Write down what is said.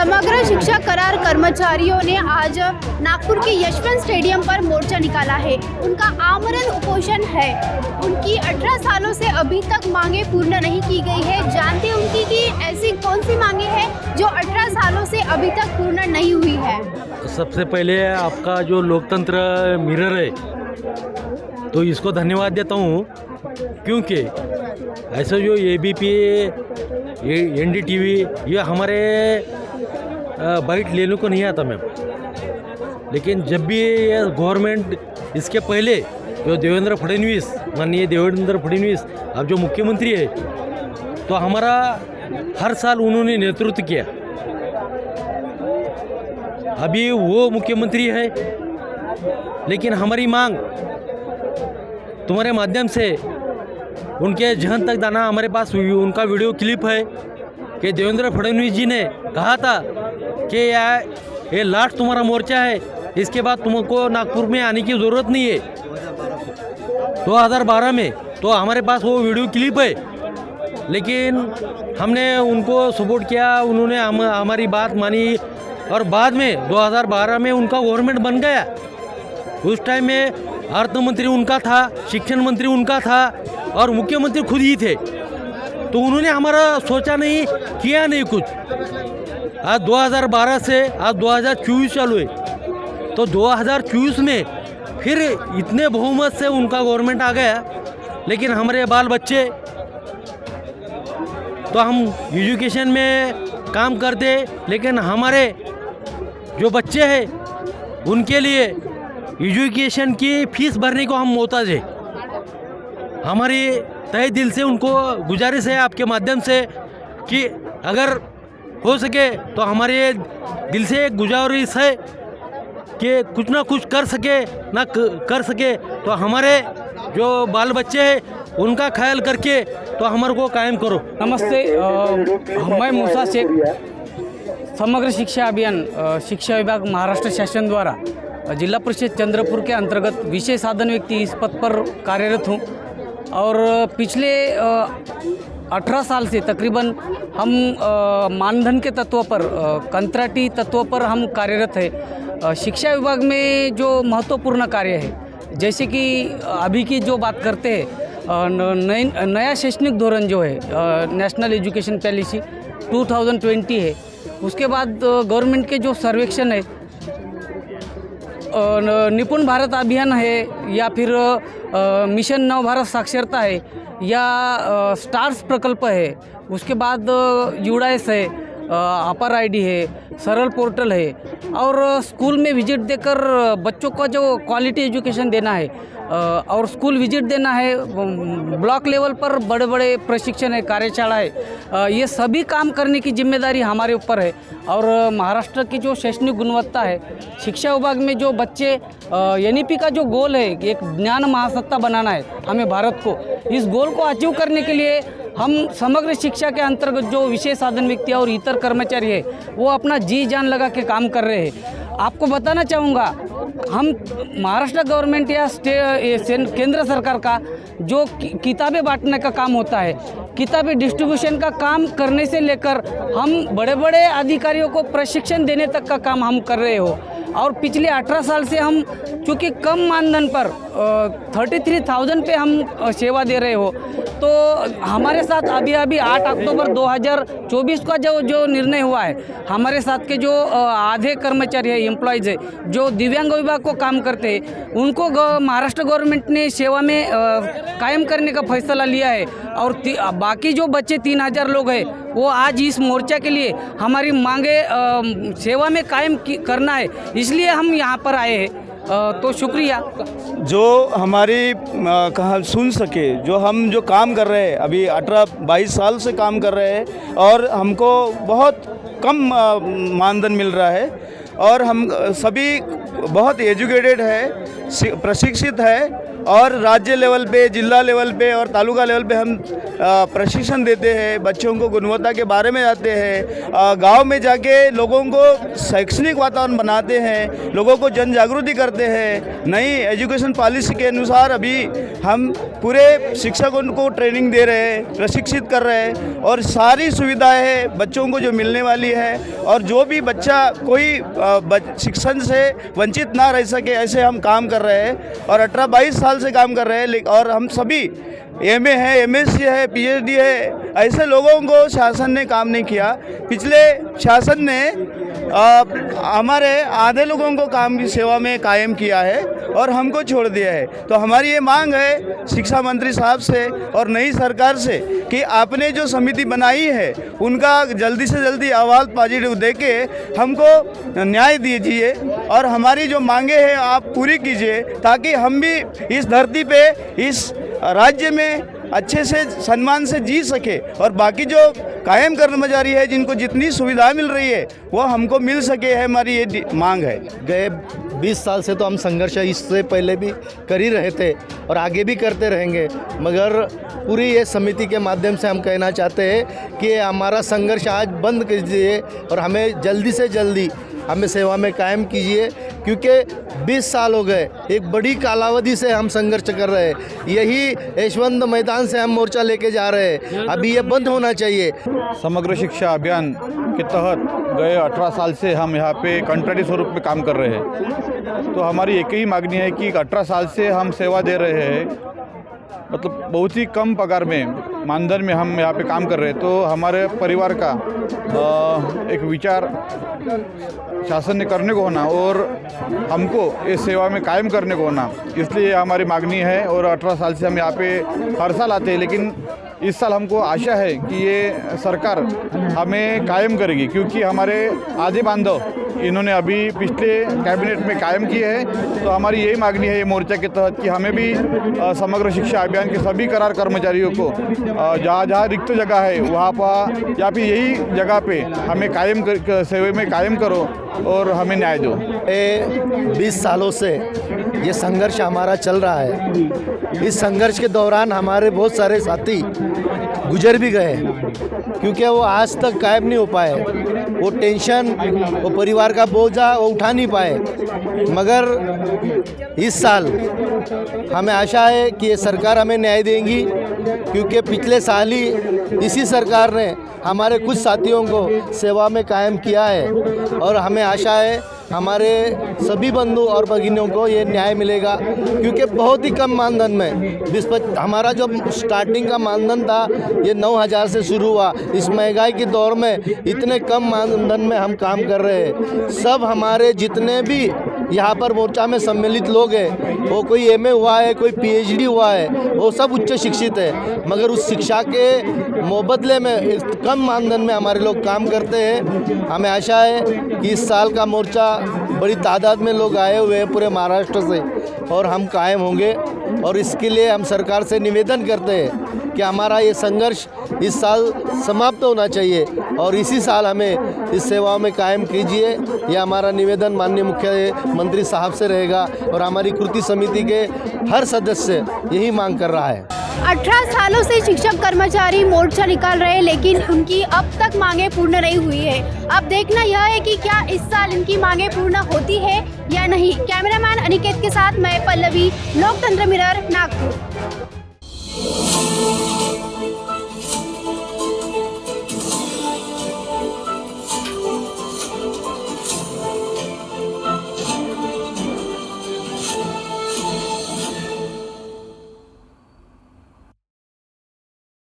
समग्र शिक्षा करार कर्मचारियों ने आज नागपुर के यशवंत स्टेडियम पर मोर्चा निकाला है। उनका आमरण उपोषण है। उनकी 18 सालों से अभी तक मांगे पूर्ण नहीं की गई है। जानते हैं उनकी कि ऐसी कौन सी मांगे हैं जो 18 सालों से अभी तक पूर्ण नहीं हुई है। सबसे पहले आपका जो लोकतंत्र मिरर है तो इसको धन्यवाद देता हूँ, क्योंकि ऐसे जो ABP NDTV ये हमारे बाइट लेने को नहीं आता मैम। लेकिन जब भी ये गवर्नमेंट, इसके पहले जो माननीय देवेंद्र फडणवीस अब जो मुख्यमंत्री है, तो हमारा हर साल उन्होंने नेतृत्व किया। अभी वो मुख्यमंत्री है, लेकिन हमारी मांग तुम्हारे माध्यम से उनके जहन तक दाना, हमारे पास उनका वीडियो क्लिप है कि देवेंद्र फडणवीस जी ने कहा था कि ये लास्ट तुम्हारा मोर्चा है, इसके बाद तुमको नागपुर में आने की ज़रूरत नहीं है। 2012 में तो हमारे पास वो वीडियो क्लिप है, लेकिन हमने उनको सपोर्ट किया, उन्होंने हमारी बात मानी और बाद में 2012 में उनका गवर्नमेंट बन गया। उस टाइम में अर्थ मंत्री उनका था, शिक्षण मंत्री उनका था और मुख्यमंत्री खुद ही थे। तो उन्होंने हमारा सोचा नहीं, किया नहीं कुछ। आज 2012 से आज 2024 चालू है, तो 2024 में फिर इतने बहुमत से उनका गवर्नमेंट आ गया। लेकिन हमारे बाल बच्चे, तो हम एजुकेशन में काम करते, लेकिन हमारे जो बच्चे हैं उनके लिए एजुकेशन की फीस भरने को हम मोहताज है। हमारी तहे दिल से उनको गुजारिश है आपके माध्यम से कि अगर हो सके तो हमारे दिल से एक गुजारिश है कि कुछ ना कुछ कर सके तो हमारे जो बाल बच्चे हैं उनका ख्याल करके तो हमारे को कायम करो। नमस्ते, मैं मूसा शेख, समग्र शिक्षा अभियान शिक्षा विभाग महाराष्ट्र शासन द्वारा जिला परिषद चंद्रपुर के अंतर्गत विषय साधन व्यक्ति इस पद पर कार्यरत हूँ। और पिछले 18 साल से तकरीबन हम मानधन के तत्व पर, कंत्राटी तत्व पर हम कार्यरत है। शिक्षा विभाग में जो महत्वपूर्ण कार्य है, जैसे कि अभी की जो बात करते हैं, नया शैक्षणिक धोरण जो है नेशनल एजुकेशन पॉलिसी 2020 है, उसके बाद गवर्नमेंट के जो सर्वेक्षण है, निपुण भारत अभियान है, या फिर मिशन नव भारत साक्षरता है, या स्टार्स प्रकल्प है, उसके बाद यूडाइस है, अपर ID है, सरल पोर्टल है, और स्कूल में विजिट देकर बच्चों को जो क्वालिटी एजुकेशन देना है और स्कूल विजिट देना है, ब्लॉक लेवल पर बड़े बड़े प्रशिक्षण है, कार्यशाला है, ये सभी काम करने की जिम्मेदारी हमारे ऊपर है। और महाराष्ट्र की जो शैक्षणिक गुणवत्ता है, शिक्षा विभाग में जो बच्चे NEP का जो गोल है, एक ज्ञान महासत्ता बनाना है हमें भारत को, इस गोल को अचीव करने के लिए हम समग्र शिक्षा के अंतर्गत जो विशेष साधन व्यक्ति और इतर कर्मचारी है वो अपना जी जान लगा के काम कर रहे हैं। आपको बताना चाहूँगा, हम महाराष्ट्र गवर्नमेंट या केंद्र सरकार का जो किताबें बांटने का काम होता है, किताबें डिस्ट्रीब्यूशन का काम करने से लेकर हम बड़े बड़े अधिकारियों को प्रशिक्षण देने तक का काम हम कर रहे हो। और पिछले 18 साल से हम चूँकि कम मानधन पर 33,000 पे हम सेवा दे रहे हो, तो हमारे साथ अभी 8 अक्टूबर 2024 का जो निर्णय हुआ है, हमारे साथ के जो आधे कर्मचारी है, एम्प्लॉयज़ है, जो दिव्यांग विभाग को काम करते हैं, उनको महाराष्ट्र गवर्नमेंट ने सेवा में कायम करने का फैसला लिया है। और बाकी जो बच्चे 3,000 लोग हैं, वो आज इस मोर्चा के लिए हमारी मांगे सेवा में कायम करना है, इसलिए हम यहाँ पर आए हैं। तो शुक्रिया। जो हमारी कहा सुन सके, जो हम जो काम कर रहे हैं, अभी 18-22 साल से काम कर रहे हैं और हमको बहुत कम मानधन मिल रहा है, और हम सभी बहुत एजुकेटेड है, प्रशिक्षित है और राज्य लेवल पे, जिला लेवल पे और तालुका लेवल पे हम प्रशिक्षण देते हैं, बच्चों को गुणवत्ता के बारे में जाते हैं, गांव में जाके लोगों को शैक्षणिक वातावरण बनाते हैं, लोगों को जन जागृति करते हैं। नई एजुकेशन पॉलिसी के अनुसार अभी हम पूरे शिक्षकों को ट्रेनिंग दे रहे हैं, प्रशिक्षित कर रहे हैं और सारी सुविधाएं बच्चों को जो मिलने वाली है और जो भी बच्चा कोई शिक्षण से वंचित ना रह सके ऐसे हम काम कर रहे हैं और 18-22 साल से काम कर रहे हैं। और हम सभी MA है, MSc है, PhD है, ऐसे लोगों को शासन ने काम नहीं किया। पिछले शासन ने हमारे आधे लोगों को काम की सेवा में कायम किया है और हमको छोड़ दिया है। तो हमारी ये मांग है शिक्षा मंत्री साहब से और नई सरकार से कि आपने जो समिति बनाई है उनका जल्दी से जल्दी अहवाल पॉजिटिव देके हमको न्याय दीजिए और हमारी जो मांगे हैं आप पूरी कीजिए ताकि हम भी इस धरती पे, इस राज्य में अच्छे से सम्मान से जी सके और बाकी जो कायम कर्मचारी है जिनको जितनी सुविधा मिल रही है वो हमको मिल सके है, हमारी ये मांग है। गए 20 साल से तो हम संघर्ष इससे पहले भी कर ही रहे थे और आगे भी करते रहेंगे, मगर पूरी ये समिति के माध्यम से हम कहना चाहते हैं कि हमारा संघर्ष आज बंद कीजिए और हमें जल्दी से जल्दी हमें सेवा में कायम कीजिए, क्योंकि 20 साल हो गए, एक बड़ी कालावधि से हम संघर्ष कर रहे हैं। यही यशवंत मैदान से हम मोर्चा लेके जा रहे हैं, अभी ये बंद होना चाहिए। समग्र शिक्षा अभियान के तहत गए 18 साल से हम यहाँ पे कंट्रैक्टी स्वरूप में काम कर रहे हैं। तो हमारी एक ही मांगनी है कि 18 साल से हम सेवा दे रहे हैं, मतलब बहुत ही कम पगार में, मानधन में हम यहाँ पे काम कर रहे हैं। तो हमारे परिवार का एक विचार शासन ने करने को होना और हमको इस सेवा में कायम करने को होना, इसलिए हमारी मांगनी है। और 18 साल से हम यहाँ पे हर साल आते हैं, लेकिन इस साल हमको आशा है कि ये सरकार हमें कायम करेगी, क्योंकि हमारे आधे बांधव इन्होंने अभी पिछले कैबिनेट में कायम किए हैं। तो हमारी यही मांगनी है ये मोर्चा के तहत कि हमें भी समग्र शिक्षा अभियान के सभी करार कर्मचारियों को जहाँ जहाँ रिक्त जगह है वहाँ पर या फिर यही जगह पे हमें कायम सेवा में कायम करो और हमें न्याय दो। 20 सालों से ये संघर्ष हमारा चल रहा है। इस संघर्ष के दौरान हमारे बहुत सारे साथी गुजर भी गए, क्योंकि वो आज तक कायम नहीं हो पाए। वो टेंशन, वो परिवार का बोझा वो उठा नहीं पाए। मगर इस साल हमें आशा है कि ये सरकार हमें न्याय देगी, क्योंकि पिछले साल ही इसी सरकार ने हमारे कुछ साथियों को सेवा में कायम किया है और हमें आशा है हमारे सभी बंधु और भगिनियों को ये न्याय मिलेगा, क्योंकि बहुत ही कम मानधन में हमारा जो स्टार्टिंग का मानधन था ये 9,000 से शुरू हुआ। इस महंगाई के दौर में इतने कम मानधन में हम काम कर रहे हैं। सब हमारे जितने भी यहाँ पर मोर्चा में सम्मिलित लोग हैं, वो कोई MA हुआ है, कोई PhD हुआ है, वो सब उच्च शिक्षित है, मगर उस शिक्षा के मुबदले में कम मानधन में हमारे लोग काम करते हैं। हमें आशा है कि इस साल का मोर्चा बड़ी तादाद में लोग आए हुए हैं पूरे महाराष्ट्र से और हम कायम होंगे। और इसके लिए हम सरकार से निवेदन करते हैं कि हमारा ये संघर्ष इस साल समाप्त होना चाहिए और इसी साल हमें इस सेवा में कायम कीजिए। ये हमारा निवेदन माननीय मुख्यमंत्री साहब से रहेगा और हमारी कृति समिति के हर सदस्य यही मांग कर रहा है। 18 सालों से शिक्षक कर्मचारी मोर्चा निकाल रहे हैं, लेकिन उनकी अब तक मांगें पूर्ण नहीं हुई है। अब देखना यह है कि क्या इस साल इनकी मांगें पूर्ण होती है या नहीं। कैमरामैन अनिकेत के साथ मैं पल्लवी, लोकतंत्र मिरर, नागपुर।